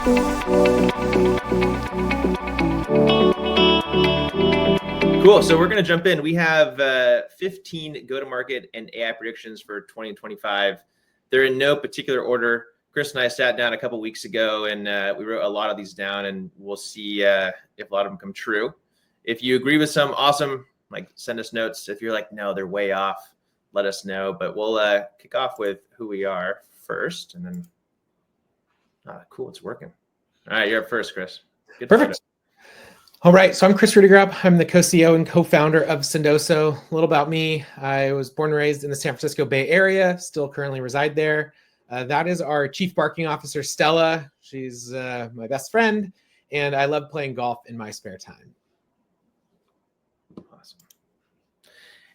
Cool. So we're going to jump in. We have 15 go-to-market and AI predictions for 2025. They're in no particular order. Kris and I sat down a couple weeks ago and we wrote a lot of these down, and we'll see if a lot of them come true. If you agree with some, awesome. Like, send us notes. If you're like, no, they're way off, let us know. But we'll kick off with who we are first, and then cool, it's working. All right, you're up first, Kris. Good. Perfect. All right, so I'm Kris Rudeegraap. I'm the co-CEO and co-founder of Sendoso. A little about me. I was born and raised in the San Francisco Bay Area, still currently reside there. That is our Chief Marketing Officer, Stella. She's my best friend, and I love playing golf in my spare time. Awesome.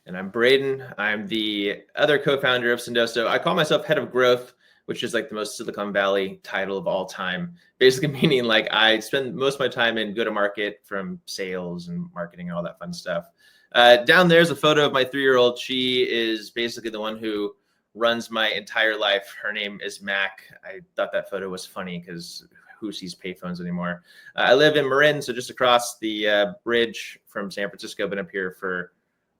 And I'm Braydan. I'm the other co-founder of Sendoso. I call myself head of growth, which is like the most Silicon Valley title of all time. Basically meaning like I spend most of my time in go-to-market, from sales and marketing and all that fun stuff. Down there's a photo of my 3-year-old. She is basically the one who runs my entire life. Her name is Mac. I thought that photo was funny because who sees payphones anymore? I live in Marin, so just across the bridge from San Francisco. Been up here for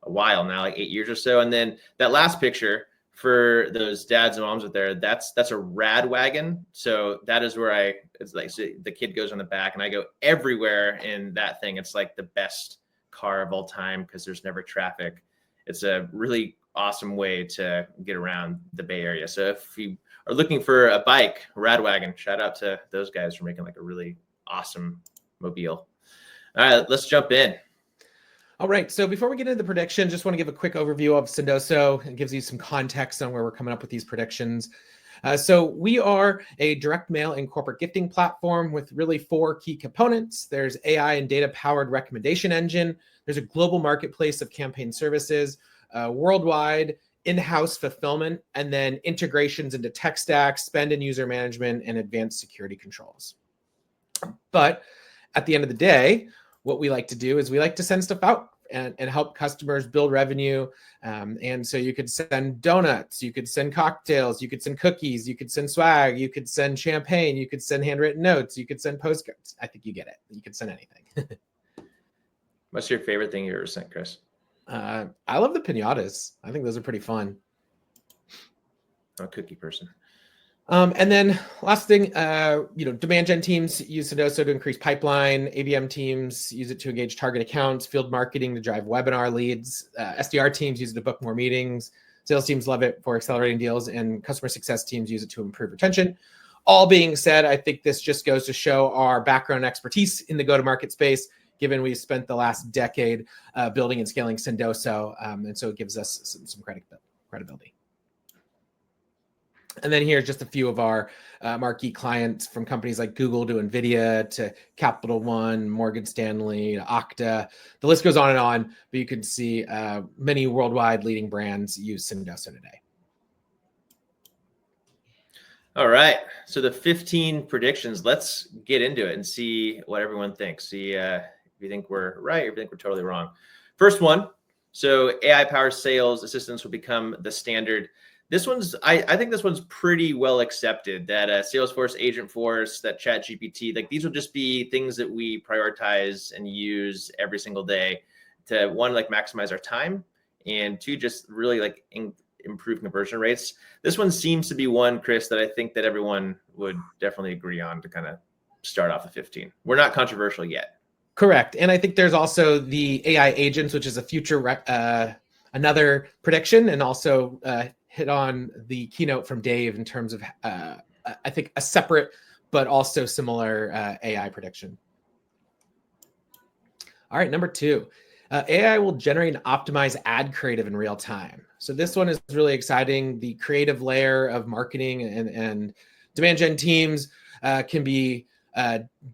a while now, like 8 years or so. And then that last picture, for those dads and moms out there, that's a rad wagon. So that is where it's like, so the kid goes on the back and I go everywhere in that thing. It's like the best car of all time because there's never traffic. It's a really awesome way to get around the Bay Area. So if you are looking for a bike, rad wagon, shout out to those guys for making like a really awesome mobile. All right, let's jump in. All right, so before we get into the prediction, just want to give a quick overview of Sendoso. It gives you some context on where we're coming up with these predictions. So we are a direct mail and corporate gifting platform with really 4 key components. There's AI and data-powered recommendation engine. There's a global marketplace of campaign services, worldwide in-house fulfillment, and then integrations into tech stacks, spend and user management, and advanced security controls. But at the end of the day, what we like to do is we like to send stuff out and help customers build revenue. And so you could send donuts, you could send cocktails, you could send cookies, you could send swag, you could send champagne, you could send handwritten notes, you could send postcards. I think you get it. You could send anything. What's your favorite thing you ever sent, Kris? I love the piñatas. I think those are pretty fun. I'm a cookie person. And then last thing, demand gen teams use Sendoso to increase pipeline. ABM teams use it to engage target accounts. Field marketing to drive webinar leads. SDR teams use it to book more meetings. Sales teams love it for accelerating deals, and customer success teams use it to improve retention. All being said, I think this just goes to show our background expertise in the go-to-market space, given we've spent the last decade building and scaling Sendoso. And so it gives us some credibility. And then here's just a few of our marquee clients, from companies like Google to NVIDIA to Capital One, Morgan Stanley, to Okta. The list goes on, but you can see many worldwide leading brands use Sendoso today. All right, so the 15 predictions, let's get into it and see what everyone thinks. See if you think we're right or if you think we're totally wrong. First one, so AI-powered sales assistants will become the standard. This one's, I think this one's pretty well accepted, that Salesforce, Agentforce, that ChatGPT, like these will just be things that we prioritize and use every single day to, one, like maximize our time, and 2, just really like improve conversion rates. This one seems to be one, Kris, that I think that everyone would definitely agree on to kind of start off the 15. We're not controversial yet. Correct. And I think there's also the AI agents, which is a future, another prediction, and also hit on the keynote from Dave in terms of, I think, a separate but also similar AI prediction. All right, number 2, AI will generate and optimize ad creative in real time. So this one is really exciting. The creative layer of marketing and demand gen teams can be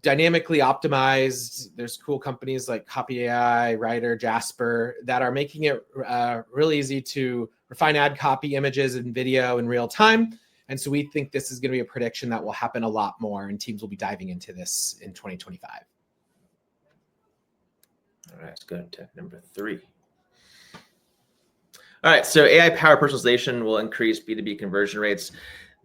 dynamically optimized. There's cool companies like Copy AI, Writer, Jasper that are making it really easy to refine ad copy, images, and video in real time. And so we think this is going to be a prediction that will happen a lot more, and teams will be diving into this in 2025. All right, let's go to number 3. All right, so AI-powered personalization will increase B2B conversion rates.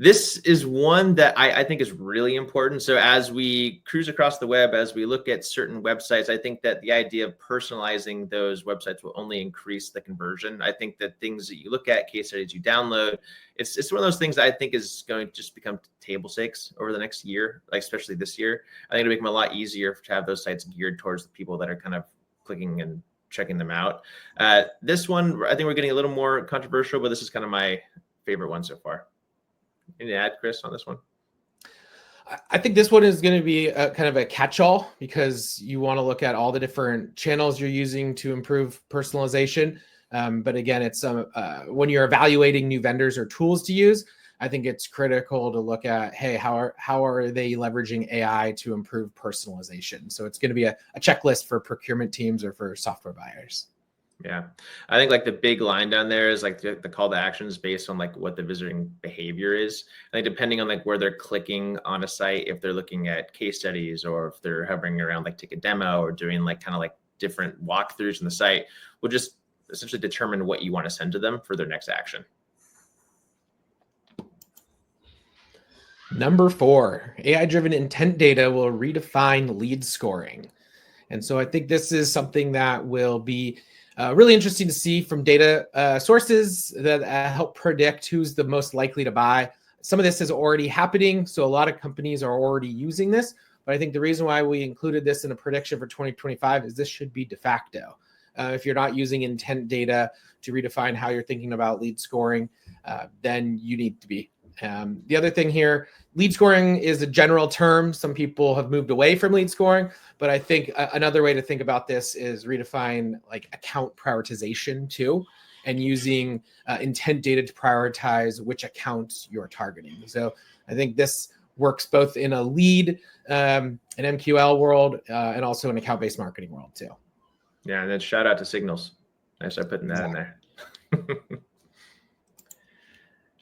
This is one that I think is really important. So as we cruise across the web, as we look at certain websites, I think that the idea of personalizing those websites will only increase the conversion. I think that things that you look at, case studies you download, it's one of those things that I think is going to just become table stakes over the next year, like especially this year. I think it'll become a lot easier to have those sites geared towards the people that are kind of clicking and checking them out. This one, I think we're getting a little more controversial, but this is kind of my favorite one so far. Any add, Kris, on this one? I think this one is going to be a kind of a catch-all because you want to look at all the different channels you're using to improve personalization. But again, it's when you're evaluating new vendors or tools to use, I think it's critical to look at, hey, how are they leveraging AI to improve personalization? So it's going to be a checklist for procurement teams or for software buyers. Yeah, I think like the big line down there is like the call to actions based on like what the visiting behavior is. I think depending on like where they're clicking on a site, if they're looking at case studies or if they're hovering around like take a demo or doing like kind of like different walkthroughs in the site, will just essentially determine what you want to send to them for their next action. Number 4, AI-driven intent data will redefine lead scoring. And so I think this is something that will be really interesting to see from data sources that help predict who's the most likely to buy. Some of this is already happening, so a lot of companies are already using this. But I think the reason why we included this in a prediction for 2025 is this should be de facto. If you're not using intent data to redefine how you're thinking about lead scoring, then you need to be. The other thing here, lead scoring is a general term. Some people have moved away from lead scoring, but I think another way to think about this is redefine like account prioritization too, and using intent data to prioritize which accounts you're targeting. So I think this works both in a lead, an MQL world, and also an account-based marketing world too. Yeah, and then shout out to Signals. I start putting that in there.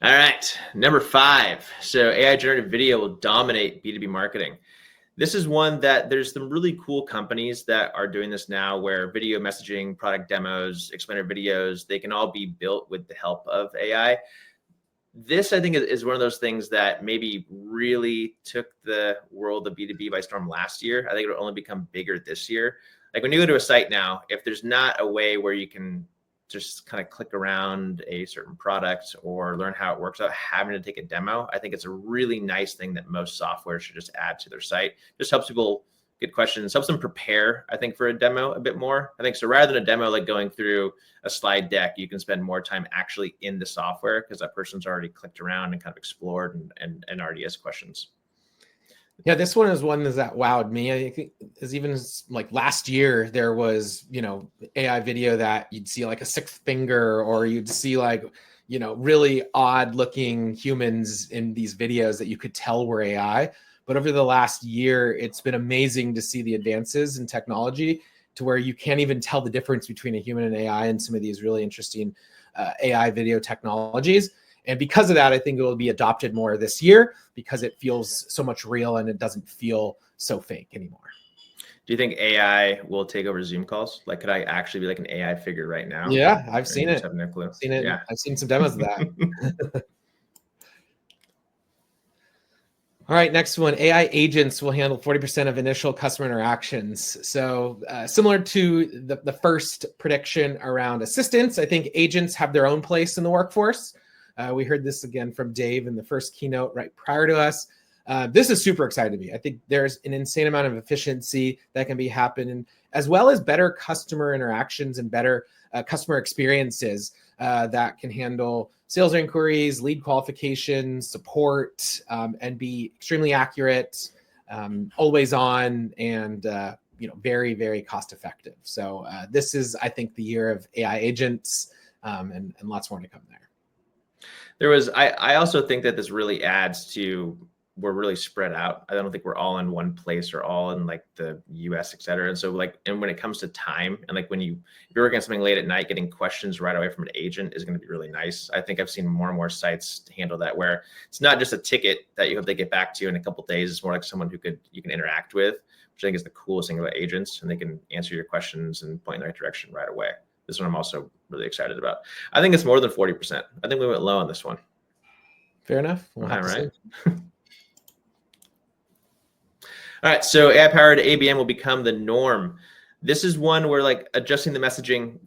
All right, number 5. So AI generated video will dominate B2B marketing. This is one that there's some really cool companies that are doing this now where video messaging, product demos, explainer videos, they can all be built with the help of AI. This, I think, is one of those things that maybe really took the world of B2B by storm last year. I think it'll only become bigger this year. Like when you go to a site now, if there's not a way where you can just kind of click around a certain product or learn how it works without having to take a demo, I think it's a really nice thing that most software should just add to their site. Just helps people get questions, helps them prepare, I think, for a demo a bit more. I think so rather than a demo like going through a slide deck, you can spend more time actually in the software because that person's already clicked around and kind of explored and already has questions. Yeah, this one is one that wowed me. I think is even like last year there was, AI video that you'd see like a 6th finger, or you'd see like, really odd looking humans in these videos that you could tell were AI. But over the last year, it's been amazing to see the advances in technology to where you can't even tell the difference between a human and AI and some of these really interesting AI video technologies. And because of that, I think it will be adopted more this year because it feels so much real and it doesn't feel so fake anymore. Do you think AI will take over Zoom calls? Like, could I actually be like an AI figure right now? Yeah, I've seen it. No clue. I've seen it. Yeah. I've seen some demos of that. All right, next one. AI agents will handle 40% of initial customer interactions. So similar to the first prediction around assistants, I think agents have their own place in the workforce. We heard this again from Dave in the first keynote right prior to us. This is super exciting to me. I think there's an insane amount of efficiency that can be happening, as well as better customer interactions and better customer experiences that can handle sales inquiries, lead qualifications, support, and be extremely accurate, always on, and very, very cost effective. So this is, I think, the year of AI agents, and lots more to come there. I also think that this really adds to, we're really spread out. I don't think we're all in one place or all in like the US, et cetera. And so and when it comes to time and like if you're working on something late at night, getting questions right away from an agent is going to be really nice. I think I've seen more and more sites handle that where it's not just a ticket that you have to get back to in a couple of days. It's more like someone you can interact with, which I think is the coolest thing about agents, and they can answer your questions and point in the right direction right away. This one I'm also really excited about. I think it's more than 40%. I think we went low on this one. Fair enough. We'll have to see. All right, so AI-powered ABM will become the norm. This is one where like adjusting the messaging,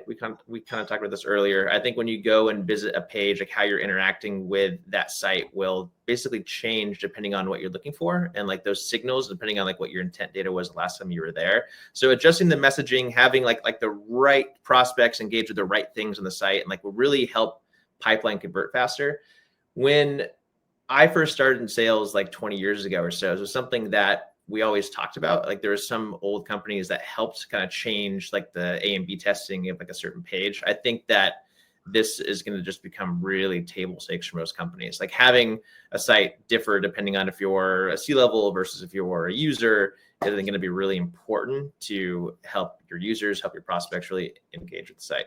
we kind of talked about this earlier. I think when you go and visit a page, like how you're interacting with that site will basically change depending on what you're looking for, and like those signals depending on like what your intent data was the last time you were there. So adjusting the messaging, having like the right prospects engage with the right things on the site, and like will really help pipeline convert faster. When I first started in sales like 20 years ago or so, it was something that we always talked about. Like there were some old companies that helped kind of change like the A and B testing of like a certain page. I think that this is going to just become really table stakes for most companies. Like having a site differ depending on if you're a C-level versus if you're a user is going to be really important to help your users, help your prospects really engage with the site.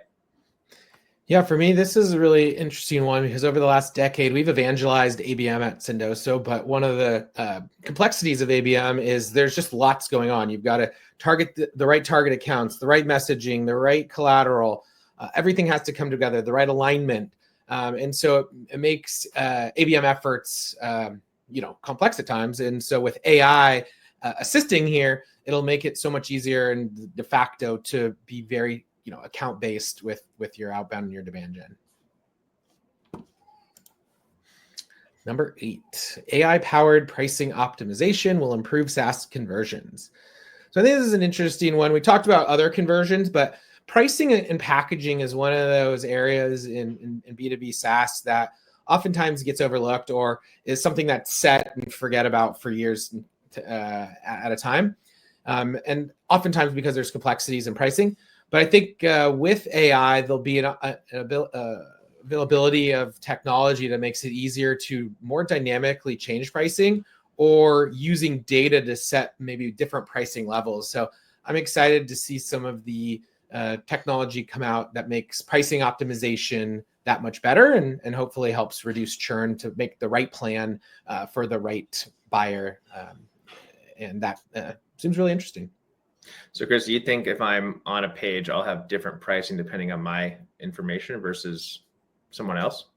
Yeah, for me, this is a really interesting one because over the last decade, we've evangelized ABM at Sendoso, but one of the complexities of ABM is there's just lots going on. You've got to target the right target accounts, the right messaging, the right collateral. Everything has to come together, the right alignment. And so it makes ABM efforts, complex at times. And so with AI assisting here, it'll make it so much easier and de facto to be very account-based with your outbound and your demand gen. Number 8, AI-powered pricing optimization will improve SaaS conversions. So I think this is an interesting one. We talked about other conversions, but pricing and packaging is one of those areas in B2B SaaS that oftentimes gets overlooked or is something that's set and forget about for years at a time. And oftentimes because there's complexities in pricing. But I think with AI, there'll be an availability of technology that makes it easier to more dynamically change pricing or using data to set maybe different pricing levels. So I'm excited to see some of the technology come out that makes pricing optimization that much better and hopefully helps reduce churn to make the right plan for the right buyer. And that seems really interesting. So Kris, do you think if I'm on a page, I'll have different pricing depending on my information versus someone else?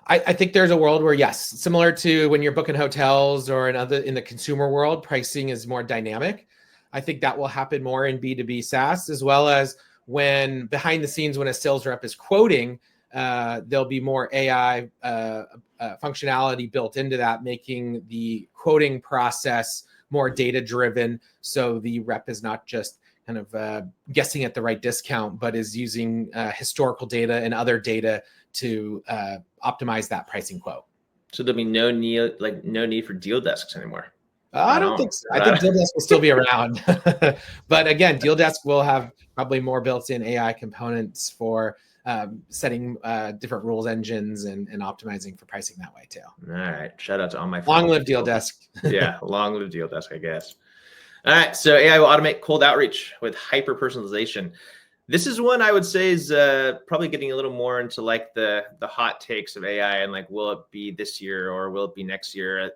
I think there's a world where, yes, similar to when you're booking hotels or in the consumer world, pricing is more dynamic. I think that will happen more in B2B SaaS, as well as when behind the scenes, when a sales rep is quoting, there'll be more AI functionality built into that, making the quoting process more data-driven, so the rep is not just kind of guessing at the right discount, but is using historical data and other data to optimize that pricing quote. So there'll be no need for deal desks anymore. I don't think so. I think Deal Desk will still be around, but again, Deal Desk will have probably more built-in AI components for setting different rules engines and optimizing for pricing that way too. All right. Shout out to all my long live Deal Desk. Yeah, long live Deal Desk, I guess. All right. So AI will automate cold outreach with hyper personalization. This is one I would say is probably getting a little more into like the hot takes of AI and like, will it be this year or will it be next year?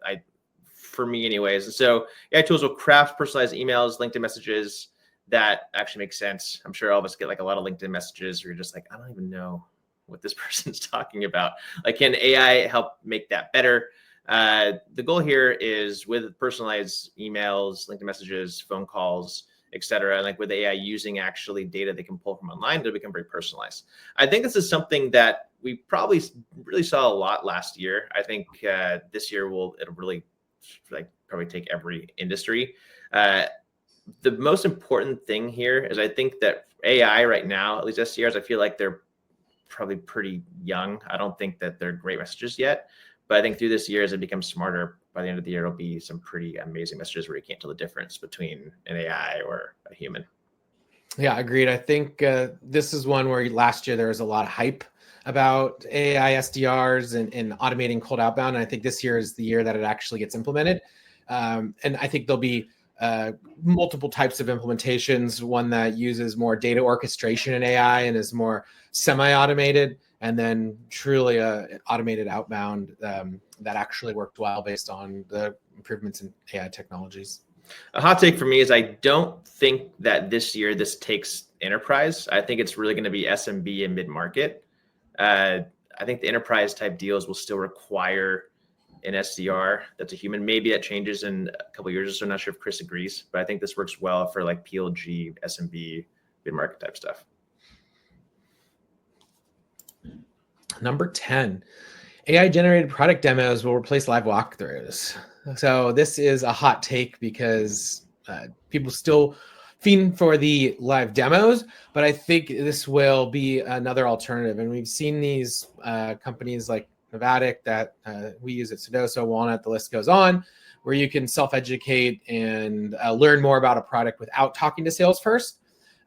For me anyways. And so AI tools will craft personalized emails, LinkedIn messages that actually make sense. I'm sure all of us get like a lot of LinkedIn messages where you're just like, I don't even know what this person's talking about. Like, can AI help make that better? The goal here is with personalized emails, LinkedIn messages, phone calls, etc. Like with AI using actually data they can pull from online to become very personalized. I think this is something that we probably really saw a lot last year. I think this year it'll really probably take every industry. The most important thing here is I think that AI right now, at least SDRs, I feel like they're probably pretty young. I don't think that they're great messages yet, but I think through this year, as it becomes smarter, by the end of the year, it'll be some pretty amazing messages where you can't tell the difference between an AI or a human. Yeah, agreed. I think this is one where last year there was a lot of hype about AI SDRs and automating cold outbound. And I think this year is the year that it actually gets implemented. And I think there'll be multiple types of implementations, one that uses more data orchestration in AI and is more semi-automated, and then truly automated outbound that actually worked well based on the improvements in AI technologies. A hot take for me is I don't think that this year this takes enterprise. I think it's really going to be SMB and mid-market. I think the enterprise type deals will still require an SDR that's a human. Maybe that changes in a couple of years or so. I'm not sure if Kris agrees, but I think this works well for like PLG, SMB, mid-market type stuff. Number 10, AI generated product demos will replace live walkthroughs. So this is a hot take because people still fiend for the live demos, but I think this will be another alternative. And we've seen these companies like Novatic that we use at Sendoso, Walnut, the list goes on, where you can self-educate and learn more about a product without talking to sales first.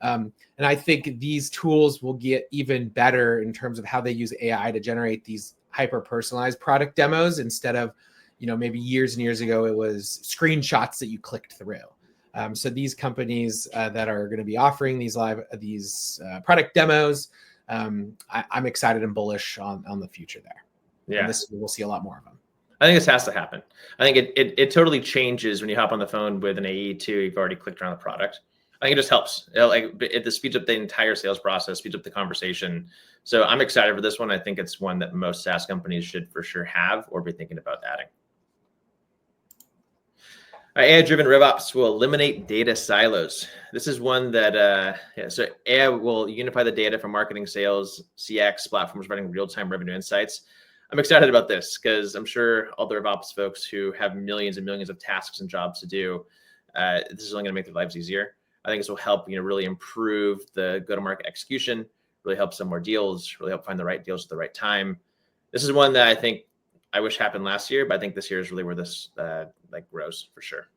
And I think these tools will get even better in terms of how they use AI to generate these hyper-personalized product demos instead of, maybe years and years ago, it was screenshots that you clicked through. So these companies that are going to be offering these product demos, I'm excited and bullish on the future there. Yeah, and we'll see a lot more of them. I think this has to happen. I think it totally changes when you hop on the phone with an AE too. You've already clicked around the product. I think it just helps. It speeds up the entire sales process, speeds up the conversation. So I'm excited for this one. I think it's one that most SaaS companies should for sure have or be thinking about adding. AI-driven RevOps will eliminate data silos. This is one that, so AI will unify the data from marketing, sales, CX platforms, providing real-time revenue insights. I'm excited about this because I'm sure all the RevOps folks who have millions and millions of tasks and jobs to do, this is only going to make their lives easier. I think this will help, really improve the go-to-market execution, really help some more deals, really help find the right deals at the right time. This is one that I think I wish happened last year, but I think this year is really where this grows for sure.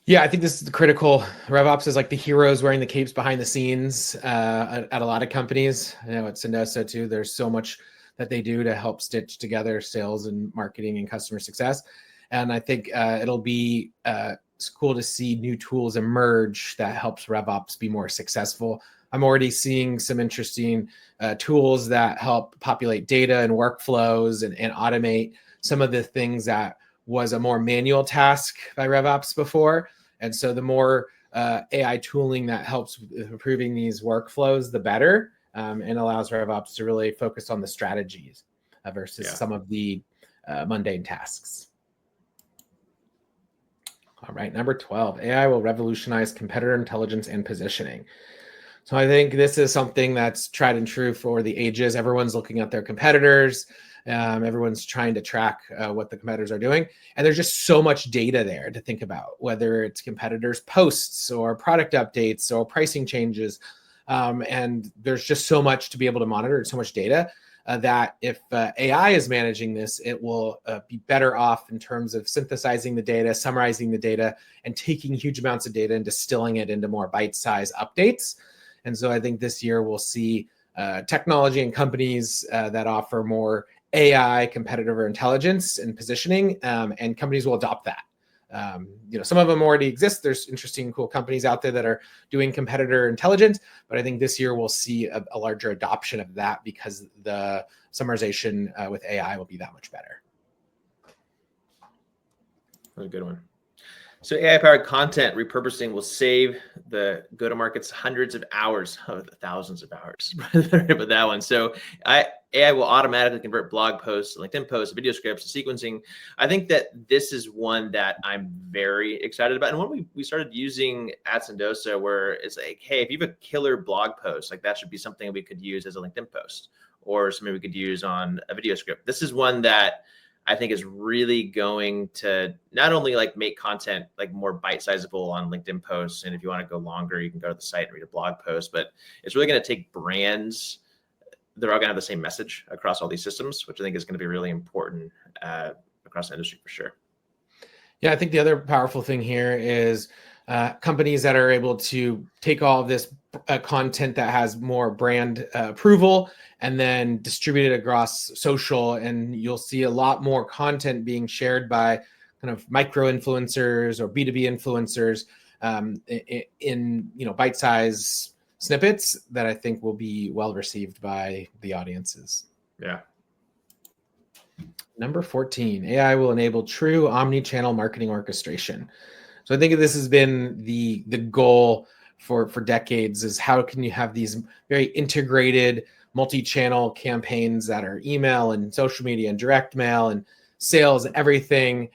Yeah, I think this is critical. RevOps is like the heroes wearing the capes behind the scenes at a lot of companies. At Sendoso too, there's so much that they do to help stitch together sales and marketing and customer success. And I think it'll be it's cool to see new tools emerge that helps RevOps be more successful. I'm already seeing some interesting tools that help populate data and workflows and automate some of the things that was a more manual task by RevOps before. And so the more AI tooling that helps improving these workflows, the better, and allows RevOps to really focus on the strategies versus some of the mundane tasks. All right, number 12, AI will revolutionize competitor intelligence and positioning. So I think this is something that's tried and true for the ages. Everyone's looking at their competitors. Everyone's trying to track what the competitors are doing. And there's just so much data there to think about, whether it's competitors' posts or product updates or pricing changes. And there's just so much to be able to monitor, so much data that if AI is managing this, it will be better off in terms of synthesizing the data, summarizing the data, and taking huge amounts of data and distilling it into more bite-sized updates. And so I think this year we'll see technology and companies that offer more AI competitor intelligence and positioning, and companies will adopt that. Some of them already exist. There's interesting, cool companies out there that are doing competitor intelligence, but I think this year we'll see a larger adoption of that because the summarization with AI will be that much better. That's a good one. So AI-powered content repurposing will save the go-to-market's hundreds of hours, thousands of hours, but that one. So AI will automatically convert blog posts, LinkedIn posts, video scripts, sequencing. I think that this is one that I'm very excited about. And when we started using at Sendoso, where it's like, hey, if you have a killer blog post, like that should be something we could use as a LinkedIn post or something we could use on a video script. This is one that I think is really going to not only like make content like more bite-sizable on LinkedIn posts. And if you want to go longer, you can go to the site and read a blog post, but it's really going to take brands. They're all going to have the same message across all these systems, which I think is going to be really important across the industry for sure. Yeah, I think the other powerful thing here is companies that are able to take all of this content that has more brand approval and then distribute it across social, and you'll see a lot more content being shared by kind of micro influencers or B2B influencers in bite-sized snippets that I think will be well received by the audiences. Yeah. Number 14, AI will enable true omni-channel marketing orchestration. So I think this has been the goal for decades, is how can you have these very integrated multi-channel campaigns that are email and social media and direct mail and sales, everything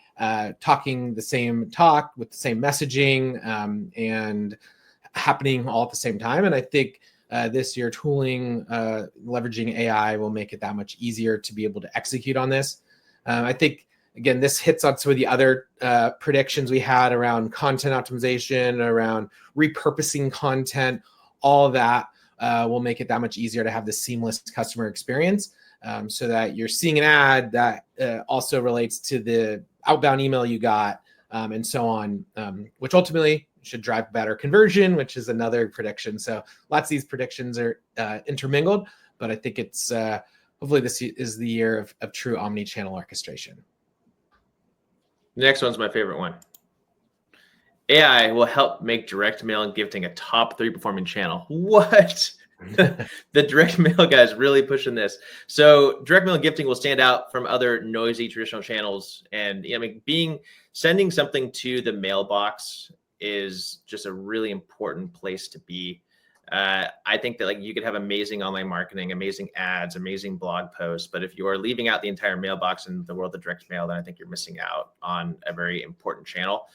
talking the same talk with the same messaging and happening all at the same time. And I think this year tooling, leveraging AI will make it that much easier to be able to execute on this. I think, again, this hits on some of the other predictions we had around content optimization, around repurposing content. All of that will make it that much easier to have the seamless customer experience so that you're seeing an ad that also relates to the outbound email you got and so on, which ultimately should drive better conversion, which is another prediction. So lots of these predictions are intermingled, but I think it's hopefully this is the year of true omni-channel orchestration. The next one's my favorite one. AI will help make direct mail and gifting a top 3 performing channel. What? The direct mail guys really pushing this. So direct mail and gifting will stand out from other noisy traditional channels. And I mean, sending something to the mailbox is just a really important place to be. I think that like you could have amazing online marketing, amazing ads, amazing blog posts, but if you are leaving out the entire mailbox in the world of direct mail, then I think you're missing out on a very important channel.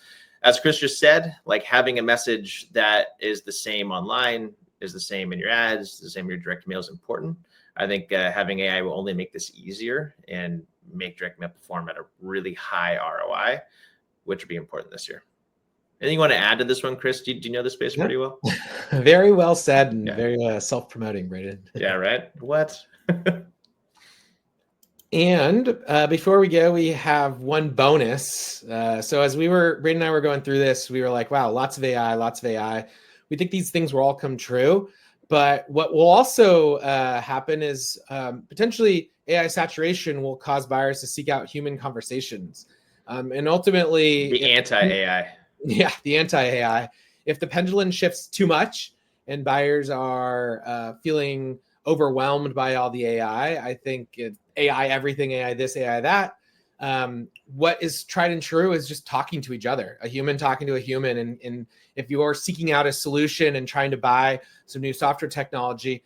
As Kris just said, like having a message that is the same online, is the same in your ads, the same in your direct mail is important. I think having AI will only make this easier and make direct mail perform at a really high ROI, which would be important this year. Anything you want to add to this one, Kris? Do you know the space pretty well? Very well said and very self-promoting, Braydan. Yeah, right? What? And before we go, we have one bonus. So as Braydan and I were going through this, we were like, wow, lots of AI, lots of AI. We think these things will all come true. But what will also happen is potentially AI saturation will cause buyers to seek out human conversations. And ultimately, the anti-AI. Yeah, the anti-AI. If the pendulum shifts too much and buyers are feeling overwhelmed by all the AI, I think AI everything, AI this, AI that. What is tried and true is just talking to each other, a human talking to a human. And if you're seeking out a solution and trying to buy some new software technology,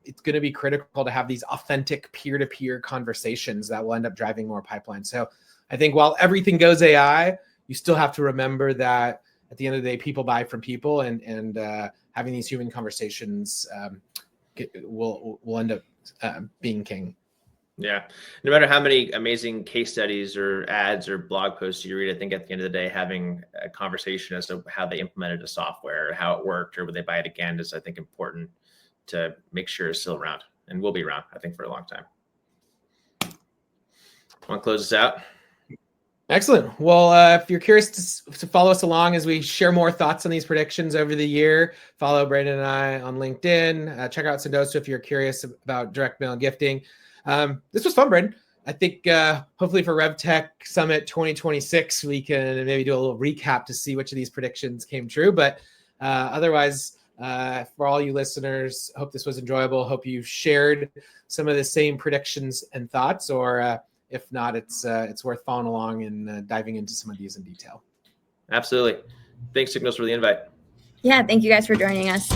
it's going to be critical to have these authentic peer-to-peer conversations that will end up driving more pipeline. So I think while everything goes AI, you still have to remember that at the end of the day, people buy from people, and having these human conversations will end up being king. Yeah. No matter how many amazing case studies or ads or blog posts you read, I think at the end of the day, having a conversation as to how they implemented a software, how it worked, or would they buy it again is, I think, important to make sure it's still around and will be around, I think, for a long time. Want to close this out? Excellent. Well, if you're curious to follow us along as we share more thoughts on these predictions over the year, follow Braydan and I on LinkedIn. Check out Sendoso if you're curious about direct mail and gifting. This was fun, Braydan. I think hopefully for RevTech Summit 2026, we can maybe do a little recap to see which of these predictions came true. But otherwise, for all you listeners, hope this was enjoyable. Hope you shared some of the same predictions and thoughts, or if not, it's worth following along and diving into some of these in detail. Absolutely. Thanks, Signals, for the invite. Yeah, thank you guys for joining us.